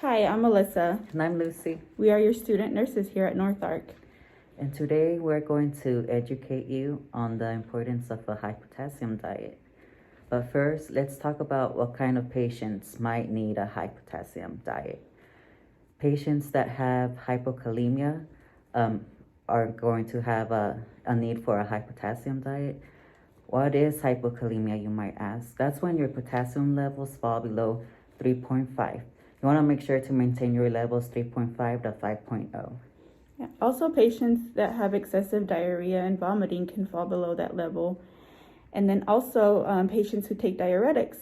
Hi, I'm Melissa. And I'm Lucy. We are your student nurses here at North Ark. And today we're going to educate you on the importance of a high potassium diet. But first, let's talk about what kind of patients might need a high potassium diet. Patients that have hypokalemia are going to have a need for a high potassium diet. What is hypokalemia, you might ask? That's when your potassium levels fall below 3.5. You want to make sure to maintain your levels 3.5 to 5.0. Yeah. Also, patients that have excessive diarrhea and vomiting can fall below that level. And then also patients who take diuretics,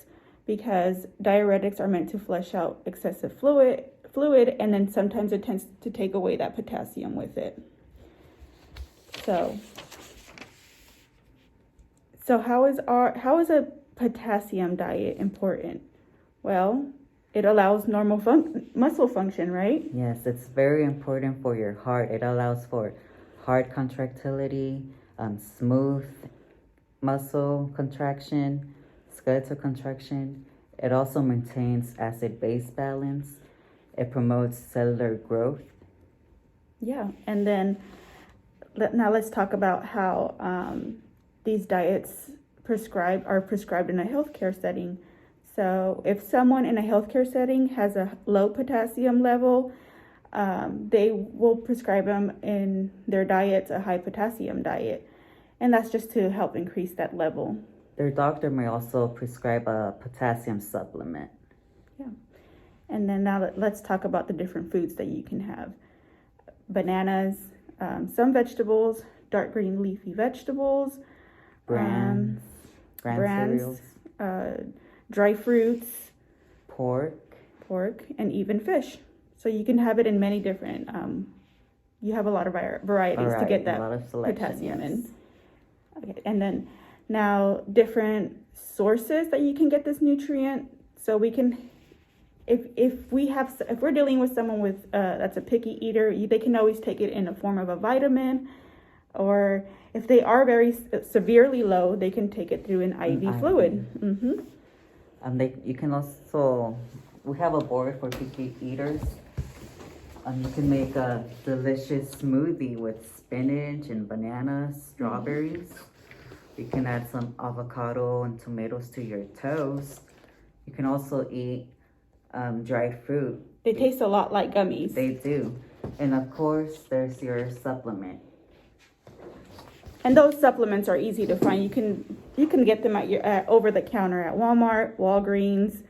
because diuretics are meant to flush out excessive fluid, and then sometimes it tends to take away that potassium with it. So how is a potassium diet important? Well, it allows normal muscle function, right? Yes, it's very important for your heart. It allows for heart contractility, smooth muscle contraction, skeletal contraction. It also maintains acid-base balance. It promotes cellular growth. Yeah, and then now let's talk about how these diets are prescribed in a healthcare setting. So if someone in a healthcare setting has a low potassium level, they will prescribe them in their diets a high potassium diet. And that's just to help increase that level. Their doctor may also prescribe a potassium supplement. Yeah. And then now let's talk about the different foods that you can have. Bananas, some vegetables, dark green leafy vegetables, Bran cereals, dry fruits, pork, and even fish. So you can have it in many different, you have a lot of varieties to get that potassium in. Okay, and then now different sources that you can get this nutrient. So we can, if we're dealing with someone with that's a picky eater, they can always take it in the form of a vitamin, or if they are very severely low, they can take it through an IV fluid. Mm-hmm. You can also, we have a board for picky eaters. You can make a delicious smoothie with spinach and bananas, strawberries. You can add some avocado and tomatoes to your toast. You can also eat dried fruit. They taste a lot like gummies. They do. And of course, there's your supplement. And those supplements are easy to find. You can get them at over the counter at Walmart, Walgreens,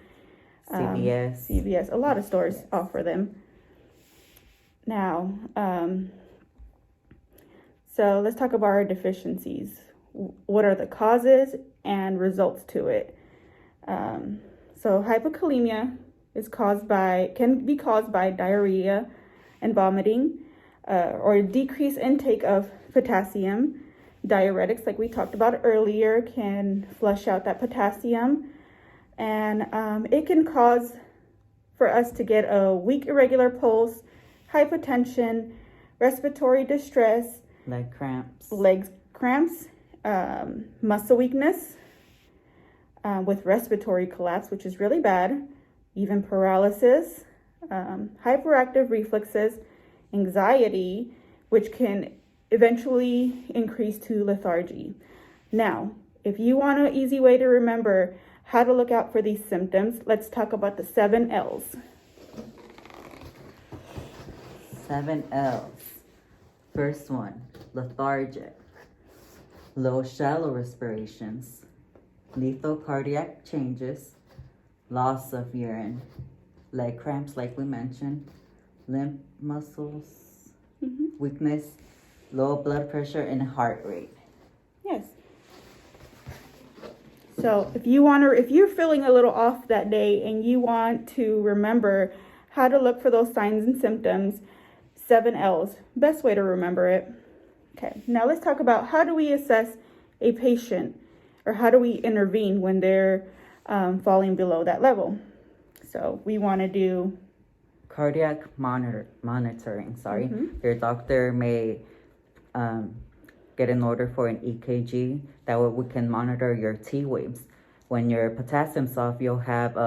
CVS. A lot of stores offer them. Now, so let's talk about our deficiencies. What are the causes and results to it? So hypokalemia can be caused by diarrhea and vomiting, or decreased intake of potassium. Diuretics, like we talked about earlier, can flush out that potassium, and it can cause for us to get a weak irregular pulse, hypotension, respiratory distress, leg cramps, muscle weakness, with respiratory collapse, which is really bad, even paralysis, hyperactive reflexes, anxiety, which can eventually increase to lethargy. Now, if you want an easy way to remember how to look out for these symptoms, let's talk about the 7 L's. 7 L's. First one, lethargic, low shallow respirations, lethal cardiac changes, loss of urine, leg cramps like we mentioned, limb muscles, weakness, low blood pressure, and heart rate. Yes. So if you're feeling a little off that day and you want to remember how to look for those signs and symptoms, 7 L's, best way to remember it. Okay, now let's talk about how do we assess a patient, or how do we intervene when they're falling below that level. So we want to do cardiac monitoring. Your doctor may get an order for an EKG. That way we can monitor your T waves. When your potassium's off, you'll have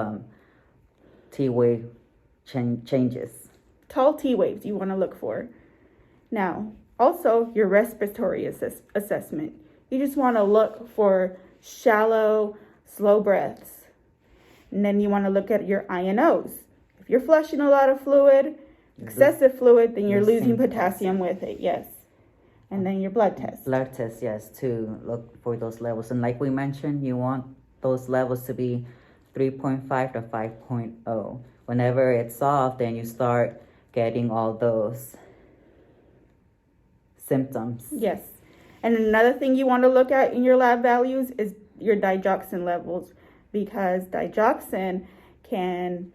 T wave changes. Tall T waves you want to look for. Now, also your respiratory assessment. You just want to look for shallow, slow breaths. And then you want to look at your INOs. If you're flushing a lot of fluid, excessive fluid, then you're losing potassium with it, yes. And then your blood test. Blood test, yes, to look for those levels. And like we mentioned, you want those levels to be 3.5 to 5.0. Whenever it's off, then you start getting all those symptoms. Yes. And another thing you want to look at in your lab values is your digoxin levels, because digoxin can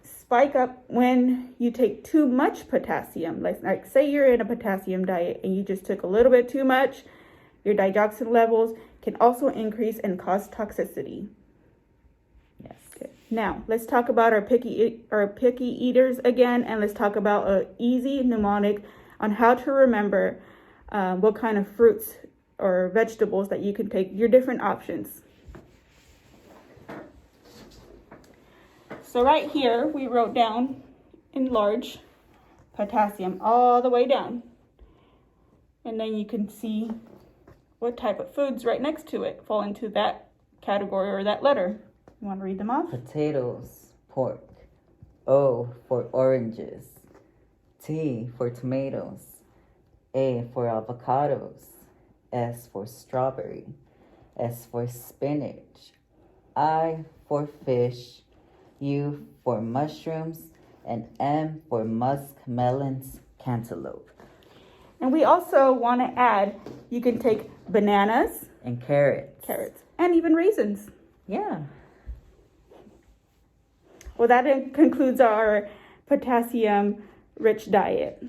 spike up when you take too much potassium. Like say you're in a potassium diet and you just took a little bit too much, your digoxin levels can also increase and cause toxicity. Yes. Okay. Now, let's talk about our picky eaters again, and let's talk about an easy mnemonic on how to remember what kind of fruits or vegetables that you can take, your different options. So right here, we wrote down in large potassium all the way down. And then you can see what type of foods right next to it fall into that category or that letter. You want to read them off? Potatoes, pork. O for oranges. T for tomatoes. A for avocados. S for strawberry. S for spinach. I for fish. U for mushrooms. And M for musk, melons, cantaloupe. And we also want to add, you can take bananas. And carrots. And even raisins. Yeah. Well, that concludes our potassium-rich diet.